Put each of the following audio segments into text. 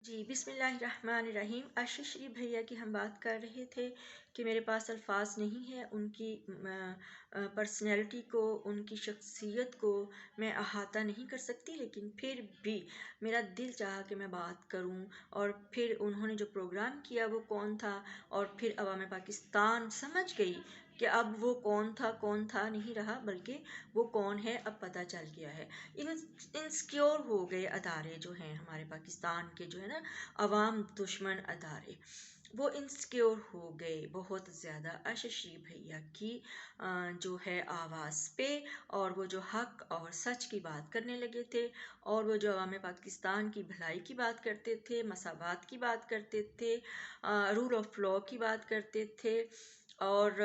जी, बिस्मिल्लाहिर्रहमानिर्रहीम। आशीष शरीफ भैया की हम बात कर रहे थे कि मेरे पास अल्फाज नहीं है उनकी पर्सनैलिटी को, उनकी शख्सियत को मैं अहाता नहीं कर सकती, लेकिन फिर भी मेरा दिल चाहा कि मैं बात करूं। और फिर उन्होंने जो प्रोग्राम किया वो कौन था, और फिर अवाम पाकिस्तान समझ गई कि अब वो कौन था नहीं रहा, बल्कि वो कौन है अब पता चल गया है। इंसिक्योर हो गए अदारे जो हैं हमारे पाकिस्तान के, जो है ना अवाम दुश्मन अदारे, वो इंसिक्योर हो गए बहुत ज़्यादा आशीष शरीफ भैया की जो है आवाज़ पे। और वो जो हक और सच की बात करने लगे थे, और वो जो अवाम पाकिस्तान की भलाई की बात करते थे, मसावात की बात करते थे, रूल ऑफ लॉ की बात करते थे, और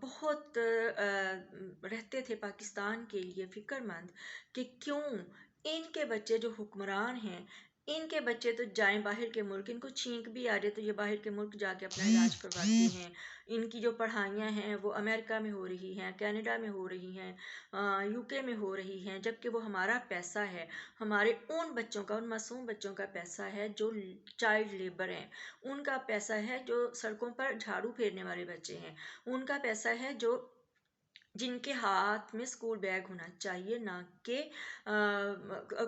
बहुत रहते थे पाकिस्तान के लिए फ़िक्रमंद कि क्यों इनके बच्चे जो हुक्मरान हैं, इनके बच्चे तो जाएं बाहर के मुल्क, इनको छींक भी आ जाए तो ये बाहर के मुल्क जाके अपना इलाज करवाते हैं। इनकी जो पढ़ाइयाँ हैं वो अमेरिका में हो रही हैं, कनाडा में हो रही हैं, यूके में हो रही हैं, जबकि वो हमारा पैसा है, हमारे उन बच्चों का, उन मासूम बच्चों का पैसा है जो चाइल्ड लेबर हैं, उनका पैसा है जो सड़कों पर झाड़ू फेरने वाले बच्चे हैं, उनका पैसा है जो जिनके हाथ में स्कूल बैग होना चाहिए, ना कि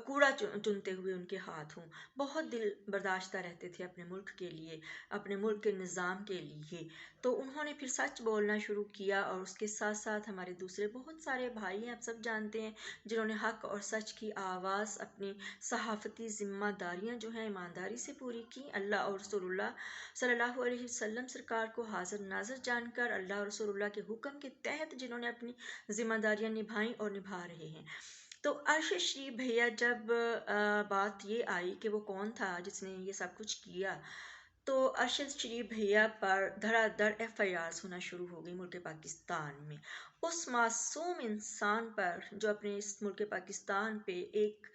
कूड़ा चुनते हुए उनके हाथ हों। बहुत दिल बर्दाश्ता रहते थे अपने मुल्क के लिए, अपने मुल्क के निज़ाम के लिए। तो उन्होंने फिर सच बोलना शुरू किया, और उसके साथ साथ हमारे दूसरे बहुत सारे भाई हैं, आप सब जानते हैं, जिन्होंने हक और सच की आवाज़, अपनी सहाफ़ती ज़िम्मेदारियाँ जो हैं ईमानदारी से पूरी की। अल्लाह और रसूलुल्लाह सल्लल्लाहु अलैहि वसल्लम सरकार को हाज़िर नाज़िर जानकर, अल्लाह और रसूलुल्लाह के हुक्म के तहत जिन्होंने अपनी ज़िम्मेदारियाँ निभाई और निभा रहे हैं। तो अर्शद शरीफ भैया जब बात ये आई कि वो कौन था जिसने ये सब कुछ किया, तो अरशद शरीफ भैया पर धड़ाधड़ FIRs होना शुरू हो गई मुल्क पाकिस्तान में। उस मासूम इंसान पर जो अपने इस मुल्क पाकिस्तान पे एक,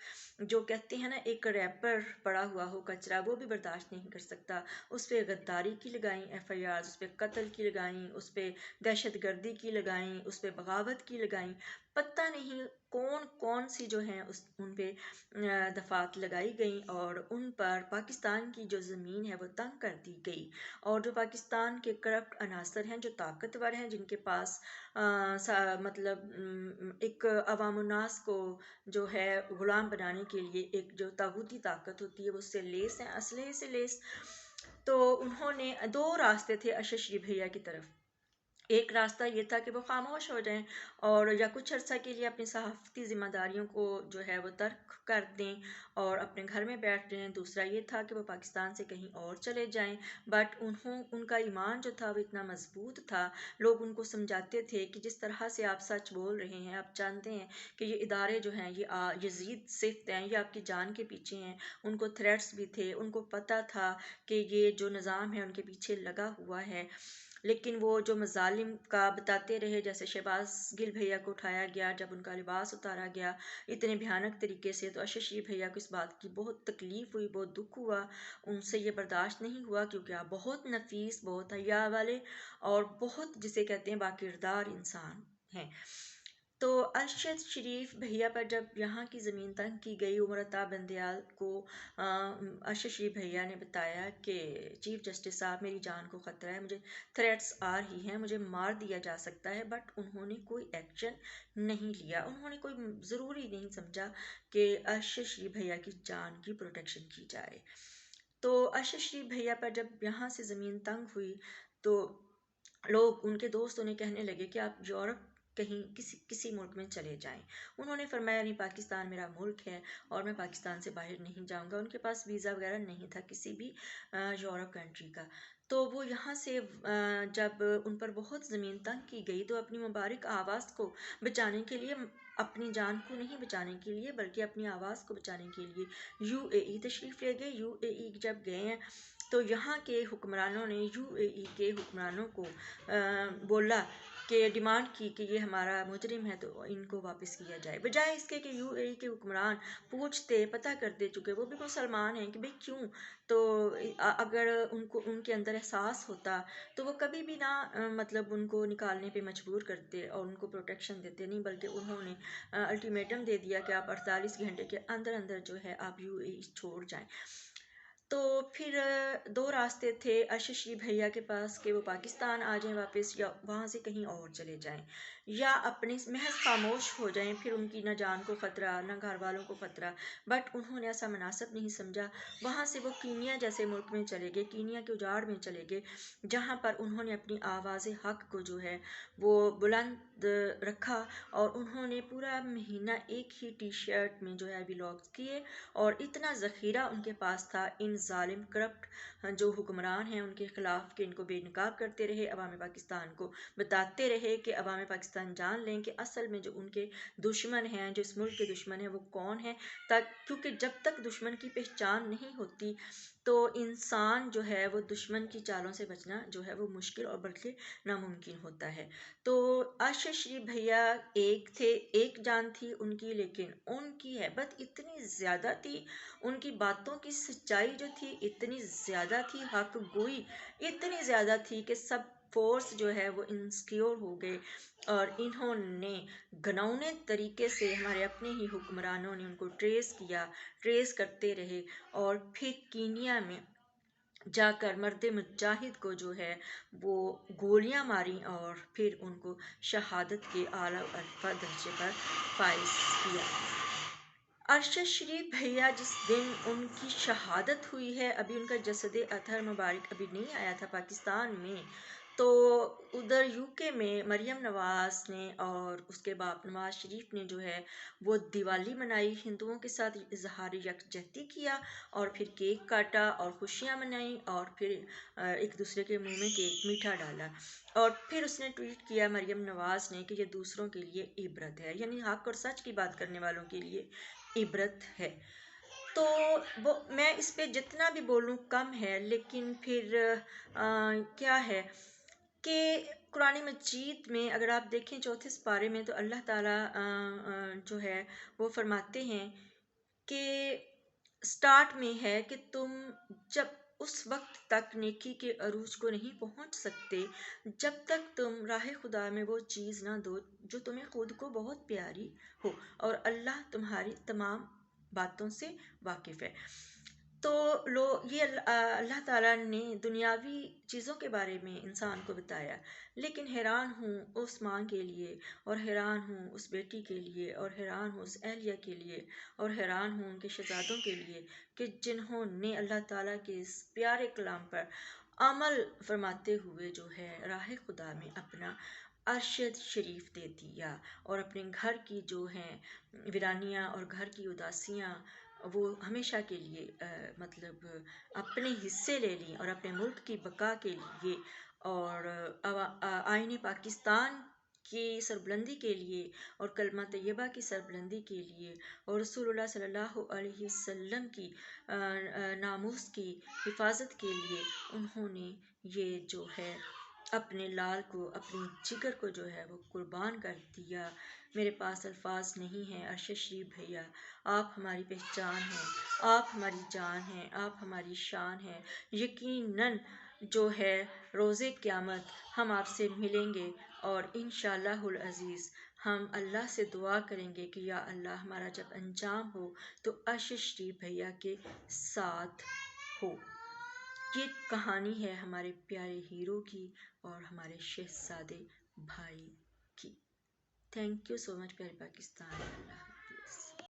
जो कहते हैं ना, एक रैपर पड़ा हुआ हो कचरा, वो भी बर्दाश्त नहीं कर सकता। उस पर गद्दारी की लगाई FIRs, उस पर कत्ल की लगाई, उस पर दहशत गर्दी की लगाई, उस पर बगावत की लगाई। पता नहीं कौन कौन सी जो हैं उस उन पे दफ़ात लगाई गई, और उन पर पाकिस्तान की जो ज़मीन है वो तंग कर दी गई। और जो पाकिस्तान के करप्ट अनासर हैं, जो ताकतवर हैं, जिनके पास मतलब एक अवामुन्नास को जो है ग़ुलाम बनाने के लिए एक जो तागूती ताकत होती है वो उससे लेस हैं, असलहे से लेस। तो उन्होंने दो रास्ते थे अरशद शरीफ भैया की तरफ। एक रास्ता ये था कि वो खामोश हो जाएं और या कुछ अर्सा के लिए अपनी सहाफ़ती ज़िम्मेदारियों को जो है वो तर्क कर दें और अपने घर में बैठ जाएं। दूसरा ये था कि वो पाकिस्तान से कहीं और चले जाएं। बट उनका ईमान जो था वो इतना मजबूत था, लोग उनको समझाते थे कि जिस तरह से आप सच बोल रहे हैं, आप जानते हैं कि ये इदारे जो हैं ये यजीद सिफ्त हैं, ये आपकी जान के पीछे हैं। उनको थ्रेट्स भी थे, उनको पता था कि ये जो निज़ाम है उनके पीछे लगा हुआ है, लेकिन वो जो मजालिम का बताते रहे। जैसे शहबाज गिल भैया को उठाया गया, जब उनका लिबास उतारा गया इतने भयानक तरीके से, तो अरशद शरीफ भैया को इस बात की बहुत तकलीफ़ हुई, बहुत दुख हुआ, उनसे ये बर्दाश्त नहीं हुआ, क्योंकि आप बहुत नफीस, बहुत हया वाले और बहुत जिसे कहते हैं बाकिरदार इंसान हैं। तो अरशद शरीफ भैया पर जब यहाँ की ज़मीन तंग की गई, उमरता बंदयाल को अरशद शरीफ भैया ने बताया कि चीफ जस्टिस साहब, मेरी जान को ख़तरा है, मुझे थ्रेट्स आ रही हैं, मुझे मार दिया जा सकता है। बट उन्होंने कोई एक्शन नहीं लिया, उन्होंने कोई ज़रूरी नहीं समझा कि अरशद शरीफ भैया की जान की प्रोटेक्शन की जाए। तो अरशद शरीफ भैया पर जब यहाँ से ज़मीन तंग हुई, तो लोग, उनके दोस्त उन्हें कहने लगे कि आप यूरोप कहीं किसी किसी मुल्क में चले जाएं। उन्होंने फरमाया नहीं, पाकिस्तान मेरा मुल्क है और मैं पाकिस्तान से बाहर नहीं जाऊंगा। उनके पास वीज़ा वगैरह नहीं था किसी भी यूरोप कंट्री का। तो वो यहाँ से जब उन पर बहुत ज़मीन तंग की गई, तो अपनी मुबारक आवाज़ को बचाने के लिए, अपनी जान को नहीं बचाने के लिए बल्कि अपनी आवाज़ को बचाने के लिए UAE तशरीफ़ ले गए। UAE जब गए हैं तो यहाँ के हुक्मरानों ने UAE के हुक्मरानों को बोला कि डिमांड की कि ये हमारा मुजरिम है तो इनको वापस किया जाए, बजाय इसके कि UAE के हुक्मरान पूछते, पता कर दे चुके, वो भी मुसलमान हैं, कि भाई क्यों। तो अगर उनको उनके अंदर एहसास होता तो वो कभी भी ना मतलब उनको निकालने पे मजबूर करते और उनको प्रोटेक्शन देते नहीं, बल्कि उन्होंने अल्टीमेटम दे दिया कि आप 48 घंटे के अंदर अंदर जो है आप UAE छोड़ जाएं। تو پھر دو راستے تھے ارشد شریف بھیا کے پاس کہ وہ پاکستان آ جائیں واپس، یا وہاں سے کہیں اور چلے جائیں، یا اپنے محض خاموش ہو جائیں، پھر ان کی نہ جان کو خطرہ نہ گھر والوں کو خطرہ۔ بٹ انہوں نے ایسا مناسب نہیں سمجھا، وہاں سے وہ کینیا جیسے ملک میں چلے گئے، کینیا کے اجاڑ میں چلے گئے، جہاں پر انہوں نے اپنی آواز حق کو جو ہے وہ بلند رکھا، اور انہوں نے پورا مہینہ ایک ہی ٹی شرٹ میں جو ہے ولاگز کیے، اور اتنا ذخیرہ ان کے پاس تھا ان ظالم کرپٹ جو حکمران ہیں ان کے خلاف، کہ ان کو بے نقاب کرتے رہے، عوام پاکستان کو بتاتے رہے کہ عوام پاکستان جان لیں کہ اصل میں جو ان کے دشمن ہیں، جو اس ملک کے دشمن ہیں، وہ کون ہیں، کیونکہ جب تک دشمن کی پہچان نہیں ہوتی تو انسان جو ہے وہ دشمن کی چالوں سے بچنا جو ہے وہ مشکل اور بلکہ ناممکن ہوتا ہے۔ تو ارشد شریف بھیا ایک تھے، ایک جان تھی ان کی، لیکن ان کی ہیبت اتنی زیادہ تھی، ان کی باتوں کی سچائی جو تھی اتنی زیادہ تھی، حق گوئی اتنی زیادہ تھی کہ سب فورس جو ہے وہ انسیکیور ہو گئے، اور انہوں نے گھناؤنے طریقے سے ہمارے اپنے ہی حکمرانوں نے ان کو ٹریس کیا، ٹریس کرتے رہے، اور پھر کینیا میں جا کر مرد مجاہد کو جو ہے وہ گولیاں ماری، اور پھر ان کو شہادت کے اعلیٰ الفا درجے پر فائز کیا۔ ارشد شریف بھیا جس دن ان کی شہادت ہوئی ہے، ابھی ان کا جسد اطہر مبارک ابھی نہیں آیا تھا پاکستان میں، تو ادھر یو کے میں مریم نواز نے اور اس کے باپ نواز شریف نے جو ہے وہ دیوالی منائی، ہندوؤں کے ساتھ اظہار یکجہتی کیا، اور پھر کیک کاٹا اور خوشیاں منائیں، اور پھر ایک دوسرے کے منہ میں کیک میٹھا ڈالا، اور پھر اس نے ٹویٹ کیا مریم نواز نے کہ یہ دوسروں کے لیے عبرت ہے، یعنی حق اور سچ کی بات کرنے والوں کے لیے عبرت ہے۔ تو میں اس پہ جتنا بھی بولوں کم ہے، لیکن پھر کیا ہے کہ قرآن مجید میں اگر آپ دیکھیں چوتھے سپارے میں، تو اللہ تعالیٰ جو ہے وہ فرماتے ہیں کہ سٹارٹ میں ہے کہ تم جب اس وقت تک نیکی کے عروج کو نہیں پہنچ سکتے جب تک تم راہ خدا میں وہ چیز نہ دو جو تمہیں خود کو بہت پیاری ہو، اور اللہ تمہاری تمام باتوں سے واقف ہے۔ تو یہ اللہ تعالیٰ نے دنیاوی چیزوں کے بارے میں انسان کو بتایا، لیکن حیران ہوں اس ماں کے لیے، اور حیران ہوں اس بیٹی کے لیے، اور حیران ہوں اس اہلیہ کے لیے، اور حیران ہوں ان کے شہزادوں کے لیے، کہ جنہوں نے اللہ تعالیٰ کے اس پیارے کلام پر عمل فرماتے ہوئے جو ہے راہ خدا میں اپنا ارشد شریف دے دیا، اور اپنے گھر کی جو ہیں ویرانیاں اور گھر کی اداسیاں وہ ہمیشہ کے لیے مطلب اپنے حصے لے لیں، اور اپنے ملک کی بقا کے لیے، اور آئین پاکستان کی سربلندی کے لیے، اور کلمہ طیبہ کی سربلندی کے لیے، اور رسول اللہ صلی اللہ علیہ وسلم کی ناموس کی حفاظت کے لیے انہوں نے یہ جو ہے اپنے لال کو، اپنی جگر کو جو ہے وہ قربان کر دیا۔ میرے پاس الفاظ نہیں ہیں ارشد شریف بھیا، آپ ہماری پہچان ہیں، آپ ہماری جان ہیں، آپ ہماری شان ہیں۔ یقیناً جو ہے روز قیامت ہم آپ سے ملیں گے، اور انشاءاللہ العزیز ہم اللہ سے دعا کریں گے کہ یا اللہ ہمارا جب انجام ہو تو ارشد شریف بھیا کے ساتھ ہو۔ یہ کہانی ہے ہمارے پیارے ہیرو کی اور ہمارے شہزادے بھائی کی۔ تھینک یو سو مچ پیارے پاکستان۔ اللہ